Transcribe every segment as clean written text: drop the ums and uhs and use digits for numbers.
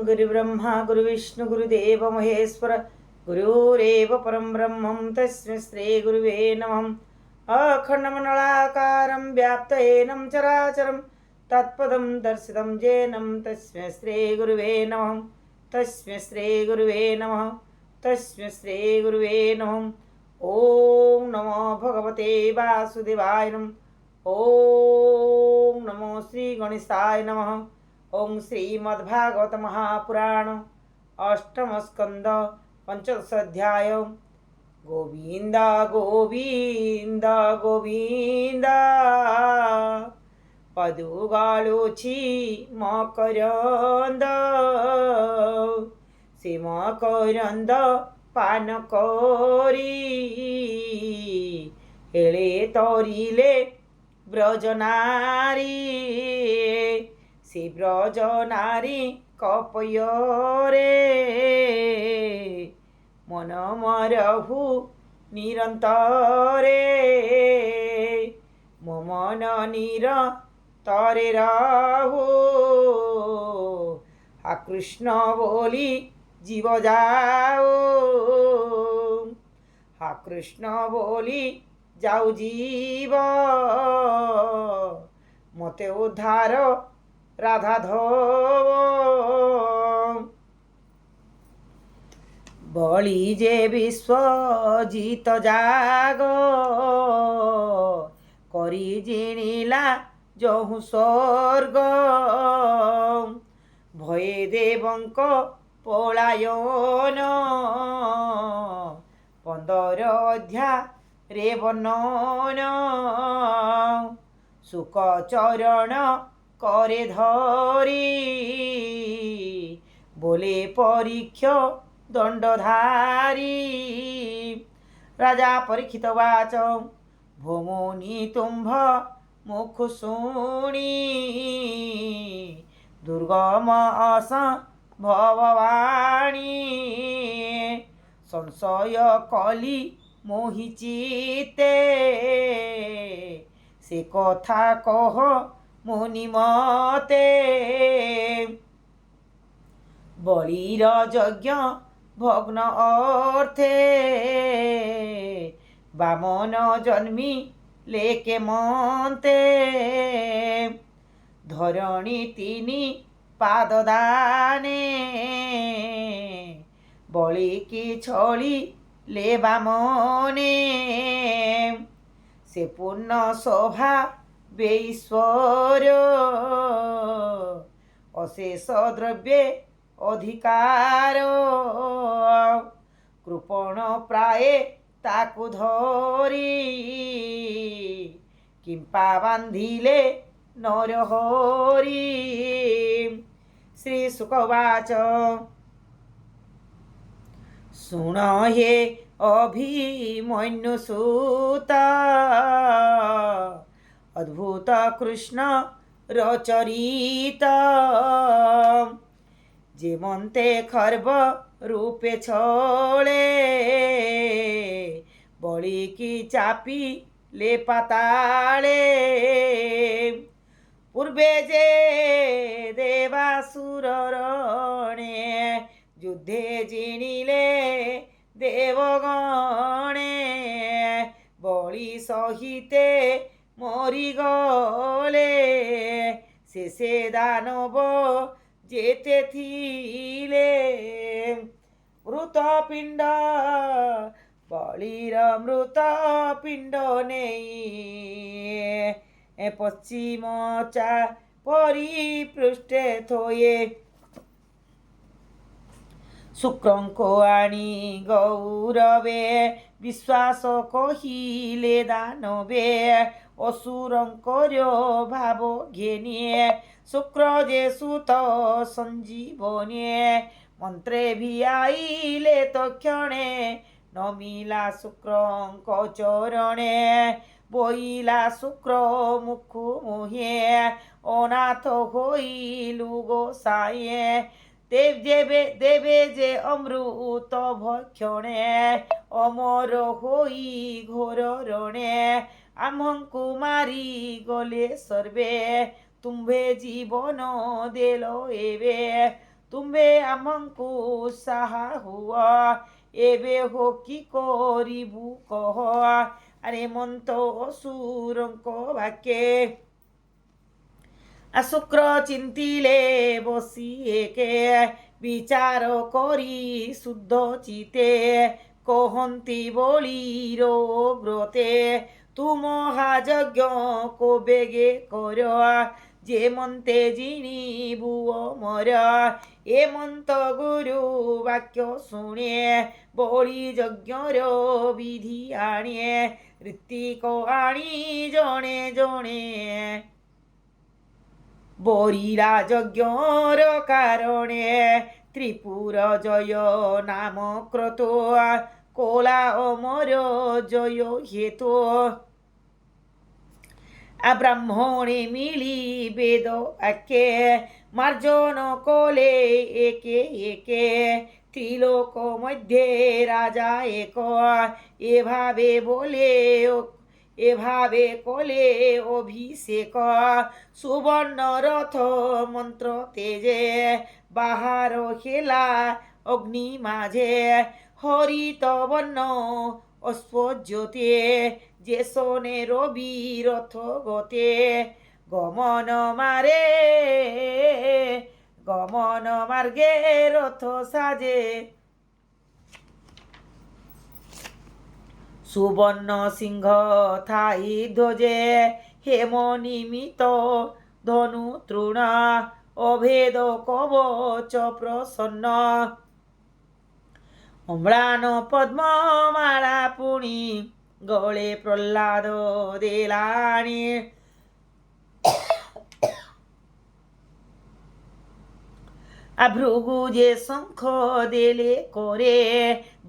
गुरुब्रह्मा गुरुविष्णु गुरुदेव महेश्वर गुरुरेव परं ब्रह्मं तस्मै श्री गुरुवे नमः। अखण्डमण्डलाकारं व्याप्तयेनं चराचरं तत्पदं दर्शितं येनं तस्मै श्री गुरुवे नमः। तस्मै श्री गुरुवे नमः। तस्मै श्री गुरुवे नमः। ओम नमो भगवते वासुदेवाय नमः। ओम नमो श्री गणेशाय नमः। ओम श्रीमद्भागवत महापुराण अष्टम स्कंद पंचदश अध्याय। गोविंद गोविंद गोविंद पदुगाळुची मकरंद से मकरंद पान करी हेळे तरिले ब्रजनारी से ब्रज नारी कपयरे मन मरहु निरंतरे मो मन निरंतरे रहु। हा कृष्ण बोली जीव जाओ, हा कृष्ण बोली जाऊ जीव मते उद्धार राधा धोव। बळी जे विश्वजित जाग करी जिणिला जहु स्वर्ग भये देवंक पलायन 15 अध्याय रे वर्णन। सुख चरण करे धरी बोले परीक्ष दंडधारी। राजा परीक्षित वाच भोमुनि तुम्भ मुख शुणी दुर्गम असंभववाणी संशय कली मोहि चित्ते से कथा कह मुनि मते। बलिर यज्ञ भग्न अर्थे बामन जन्मी लेके मन्ते धरणी तीनी पाद दाने बलि की छली ले बामने से पूर्ण शोभा बेईश्वर अशेष द्रव्ये अधिकार कृपण प्राय ताकु धरी किंपा बांधिले नरहरी। श्री सुकवाच शुण हे अभिमन्युसुत अद्भुत कृष्ण रचरित जेमन्ते खर्ब रूपे छले बलि की चापी ले पाताले पूर्वे जे देवासुर रणे युद्धे जिणिले देवगणे बलि सहिते मरी गले शेषे दानव जेते थिले मृत पिंड बलिर मृत पिंड नेई पश्चिम चा परिपृष्ठे थोये शुक्रंको आणी गौरवे विश्वास कहिले दानवे असुरंकर्यो भाव घेनिए शुक्र जे सुत संजीवने मंत्रे भी आईले तक्षणे नमिला शुक्रंक चरणे बोइला शुक्र मुखु मुहे अनाथ होइलु गोसाये देवे जे अमृत भक्षणे अमर होई घोर रणे आम्हंकु मारी गले सर्वे तुम्भे जीवन देलो एवे ତୁମ୍ଭେ ଆମଙ୍କୁ ସାହା ହୁଅ। ଏବେ ହୋ କି କରିବୁ କହ। ଆରେ ମନ୍ତ ଅସୁରଙ୍କ ବାକ୍ୟେ শুক্র চিন্তিলে বসি একে বিচার করি শুদ্ধ চিতে কহন্তি বলির ব্রতে তুম হাযজ্ঞ কোবেগে কর যে মন্তে জিনিবু অমর এ মন্ত গুরু বাক্য শুনে বলি যজ্ঞর বিধি আণে ঋত্বিক আଣି জনে জনে বরিরা যজ্ঞর কারণে ত্রিপুর জয় নাম ক্রত কোলা অমর জয় হেতু ব্রাহ্মণে মিলি বেদ বাক্যে মার্জন কলে একে একে ত্রিলোক মধ্যে রাজা এক এভাবে বলে এভাবে কলে অভিষেক সুবর্ণ রথ মন্ত্র তেজে বাহার খেলা অগ্নি মাঝে হরিত বর্ণ অস্পজ্যোতে যে শোনে রবি রথ গতে গমন মার্গে রথ সাজে সুবর্ণ সিংহ থাই ধ্বজে হেম নিমিত ধনু তৃণ অভেদ কবচ প্রসন্ন অম্লান পদ্মমালা পুনি গলে প্রহ্লাদ দেলানি ভৃগু যে শঙ্খ দেলে করে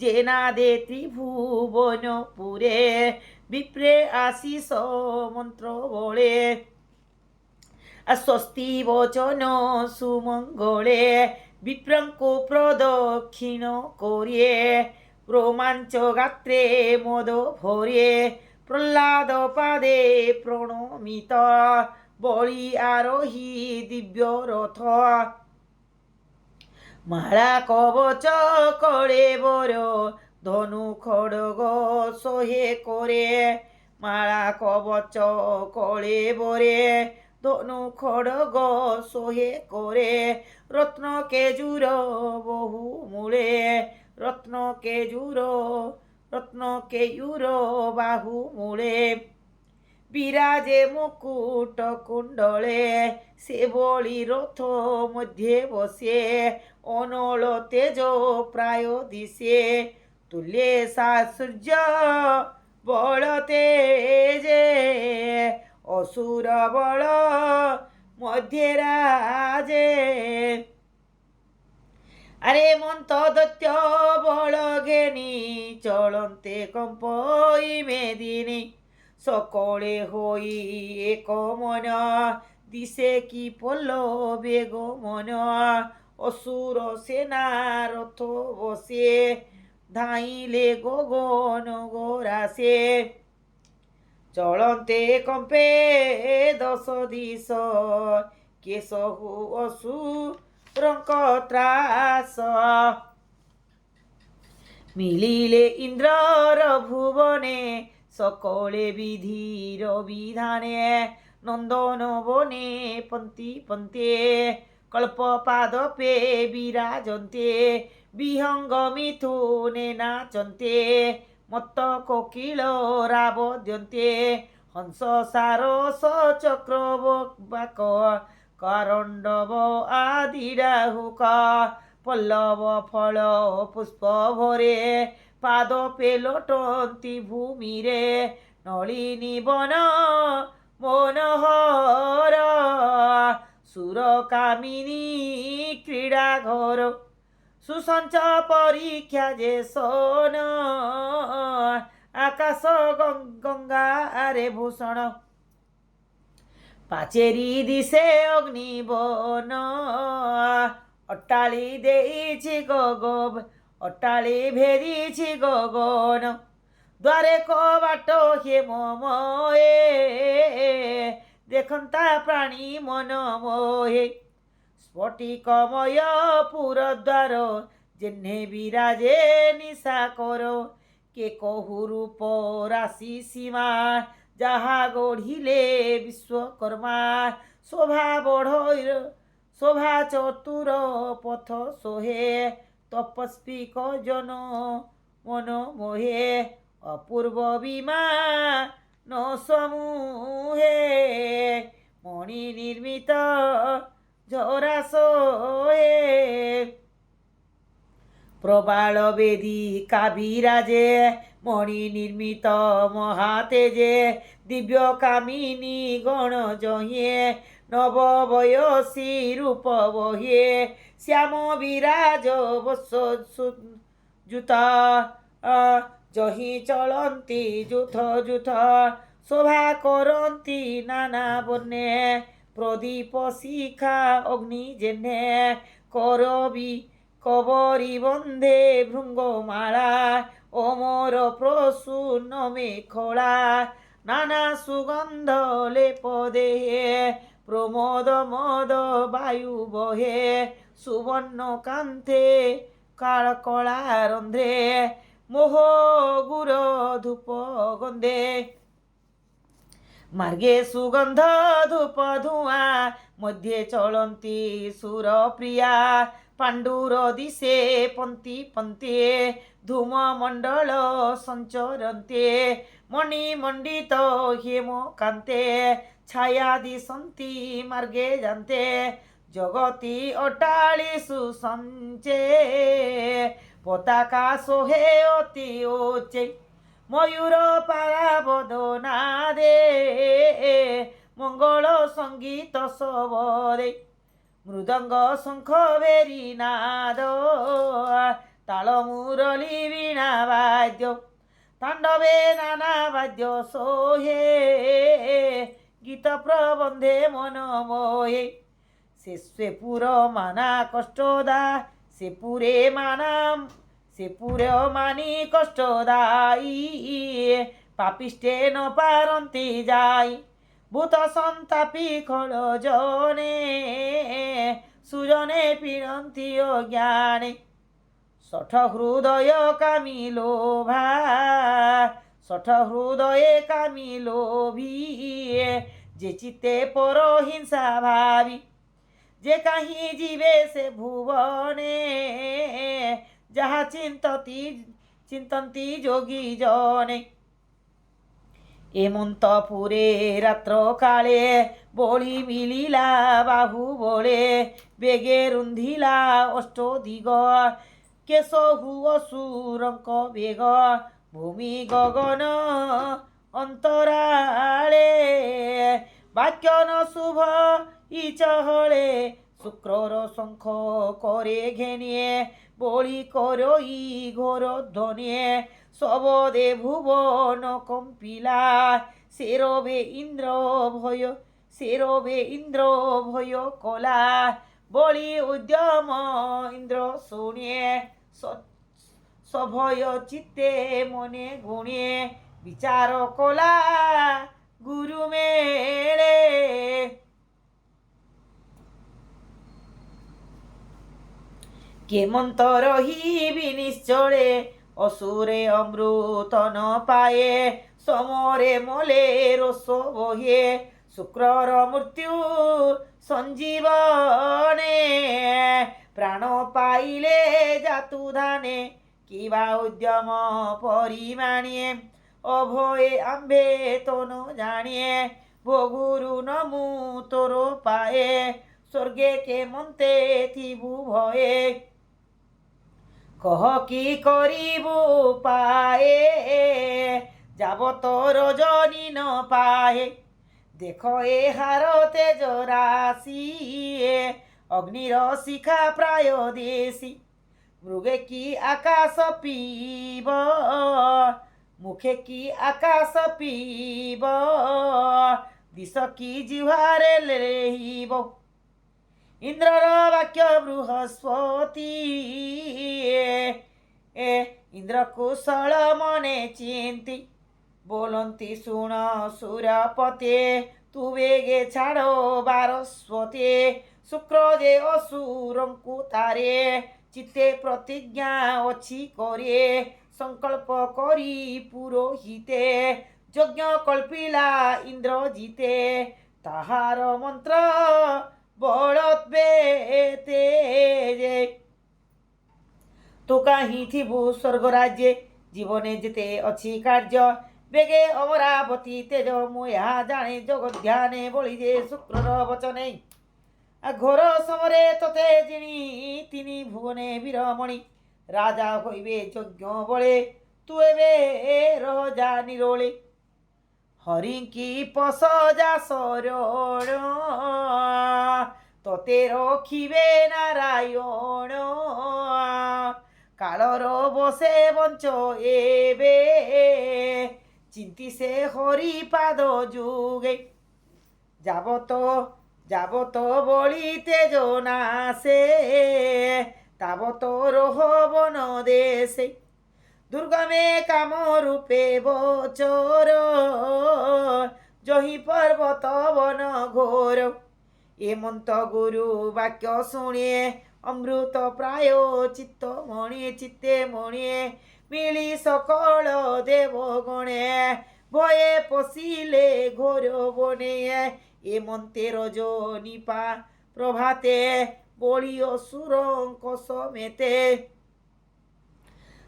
যে নাদে ত্রিভুবনপুরে বিপ্রে আশিস মন্ত্র বলে স্বস্তি বচন সুমঙ্গলে বিপ্রঙ্কু প্রদক্ষিণ করিয়ে রোমাঞ্চ গাত্রে মদ ভরে প্রহ্লাদ পাদে প্রণমিত বলি আরোহী দিব্য রথ মালা কবচ করে বর ধনু খড়গ সোহে করে মালা কবচ করে বরে ধনু খড়গ সোহে করে রত্ন কেজুর বহু মূলে রত্ন কেজুর বাহু মূলে বিরাজে মুকুট কুণ্ডলে সে বলি রথ মধ্যে বসে অনল তেজ প্রায় দিশে তুলে সূর্য বল তেজে অসুর বল মধ্যে রাজে আরে মন্ত দৈত্য বল ঘেনি চলন্তে কম্পই মেদিনী সকলে হই এক মন দিশে কি পল্লবে গমন অসুর সেনা রথ বসে ধাইলে গগন গোরাসে চলন্তে কম্পে দশ দিশ কেশহু অসুরঙ্ক ত্রাস মিলিলে ইন্দ্রর ভুবনে সকলে বিধির বিধানে নন্দন বনে পন্তি পন্তে কল্পপাদপে বিরাজন্তে বিহঙ্গ মিথুনে নাচন্তে মত্ত কোকিল রাবদ্যন্তে হংস সারস চক্র বাক করণ্ডব আদি রাহুক পল্লব ফল পুষ্প ভরে পাদ পেলটন্তি ভূমিরে নলিনী বন মনোহর সুর কামিনী ক্রীড়া ঘর সুসঞ্চ পরীক্ষা যে সোন আকাশ গঙ্গা আরে ভূষণ পাচেরি দিশে অগ্নিবন অট্টালি দেইছি গগব অট্টালি ভেদিছি গগন দ্বারে কবাট হেমময়ে দেখন্তা প্রাণী মন মোহে স্ফটিকময় পুরদ্বার যেহ্নে বিরাজে নিশাকর কে কহু রূপ রাশি সীমা যাহা গঢ়িলে বিশ্বকর্মা শোভা বঢ়ৈর শোভা চতুর পথ সোহে তপস্বিক জন মন মোহে অপূর্ব বিমান সমূহে মণি নির্মিত জরাসয়ে প্রবাল বেদিকা বিরাজে মণি নির্মিত মহাতেজে দিব্য কামিনী গণ জহিয়ে নব বয়সী রূপ বহিয়ে শ্যাম বিরাজ বৎস যুত জহি চলন্তি যুথ যুথ শোভা করন্তি নানা বর্ণে প্রদীপ শিখা অগ্নি যেহ্নে করবি কবরী বন্ধে ভৃঙ্গমালা অমর প্রসূন মেখলা নানা সুগন্ধ লেপ দেহে প্রমোদ মদ বায়ু বহে সুবর্ণ কান্তে কাড়কলা রন্ধ্রে মোহ গুর ধূপ গন্ধে মার্গে সুগন্ধ ধূপ ধুয়া মধ্যে চলন্তি সুরপ্রিয়া পাণ্ডুর দিশে পন্তি পন্তে ধূম মণ্ডল সঞ্চরন্তে মণিমণ্ডিত হেম কান্তে ছায়া দিশন্তি মার্গে জান্তে জগতি অটালি সুসঞ্চে পতাকা সোহে অতি ওচে ময়ূর পারাবদনাদে মঙ্গল সঙ্গীত সবরে মৃদঙ্গ শঙ্খ বেরি নাদ তাল মুরলী বীণা বাদ্য তাণ্ডবে নানা বাদ্য সোহে গীত প্রবন্ধে মন মোহে সে পুর মানা কষ্টদা সে পুরে মানি কষ্টদায়ী পাপিষ্টে ন পারন্তি যাই ভূত সন্তাপী খল জনে সুজনে পীড়ন্তি অজ্ঞানে শঠ হৃদয় কামি লোভা শঠ হৃদয়ে কামি লোভী যে চিত্তে পর হিংসা ভাবি যে কাহি জীবে সে ভুবনে যাহা চিন্তন্তি যোগী জনে এমন্তপুরে রাত্র কালে বলি মিলিলা বাহু বলে বেগে রুন্ধিলা অষ্টদিগ কেশহু অসুরঙ্ক বেগ ভূমি গগন অন্তরালে বাক্য ন শুভ ইচহলে শুক্রর শঙ্খ করে ঘেনিয়ে বলি করই ঘোর ধ্বনিয়ে সবদে ভুবন কম্পিলা সেরবে ইন্দ্র ভয় কলা বলি উদ্যম ইন্দ্র শুনিয়ে সভয় চিত্তে মনে গুণিয়ে বিচার কলা গুরু মেলে কেমন্ত রহিবি নিশ্চলে অসুরে অমৃত ন পায়ে সমরে মলে রস বহে শুক্রর মৃত্যু সঞ্জীবনে প্রাণ পাইলে জাতু ধানে কিবা উদ্যম পরিমাণিয়ে অভয়ে আম্ভে তনু জানিয়ে ভগুরু নমু তোর পায়ে স্বর্গে কেমন্তে থিবু ভয়ে কহ কি করিবু পায়ে যাব তোর রজনী ন পাহে দেখ এ হারতে জরাসি অগ্নির শিখা প্রায় দেশি মৃগে কি আকাশ পিব মুখে কি আকাশ পিব দিশ কি জিহারে লেহিব ইন্দ্রর বাক্য বৃহস্পতি ইন্দ্র কুশল মনে চিন্তি बोलंती सुन सुरपते तू बेगे छाड़ो बारस्वते शुक्र जे असुरंकु तारे चित्ते प्रतिज्ञा अछि करे संकल्प करी पुरोहिते यज्ञ कल्पिला इंद्र जीते ताहार मंत्र बलत्वे तेजे तो काहीं थिबु स्वर्ग राज्ये जीवने जेते अछि कार्य बेगे अमरावती तेज मुया जाने जगत ध्याने बळी जे शुक्रर वचने ঘোর সমরে তোতে যিনি তিনি ভুবনে বীরমণি রাজা হইবে যজ্ঞ বলে তু এবে রজা নিরোলে হরিঙ্কি পসজা শরণ তোতে রখিবে নারায়ণ কালর বসে বঞ্চ এবে চিন্তি সে হরিপাদ যুগে যাবত বলিতে জনাসে তাবত রোহবন দেশে দুর্গমে কাম রূপে বচর জহি পর্বত বন ঘোর এমন্ত গুরু বাক্য শুনিয়ে অমৃত প্রায় চিত্তে মণিয়ে মিলি সকল দেবগণে ভয়ে পশিলে ঘোর বনে এ মন্তে রজনীপা প্রভাতে বলি অসুরঙ্ক সমেতে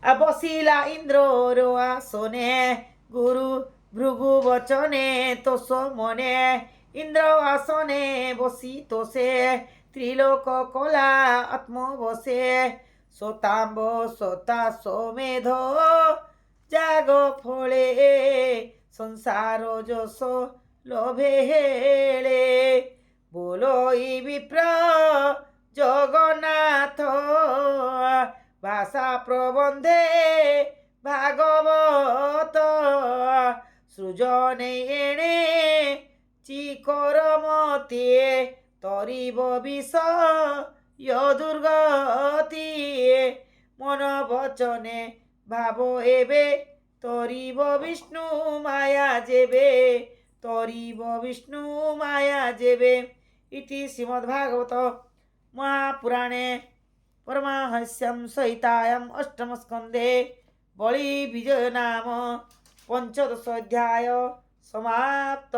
বসিলা ইন্দ্রর আসনে গুরু ভৃগু বচনে তোষ মনে ইন্দ্র আসনে বসি তোষে ত্রিলোক কলা আত্ম বসে সোতাম্ব সোতা সোমেধ জাগ ফলে সংসার যশ লোভে হেলে বলই বিপ্র জগন্নাথ ভাষা প্রবন্ধে ভাগবত সৃজনে এণে চিকর মতে তরিব বিষয় দুর্গতি মন বচনে ভাব এবে তরিব বিষ্ণু মায়া যেবে তরিব বিষ্ণু মায়া যেবে ইতি শ্রীমদ্ভাগবত মহাপুরাণে परमाहस्यं संहितायाम् अष्टमस्कन्धे बलि विजय नाम 15 अध्याय समाप्त।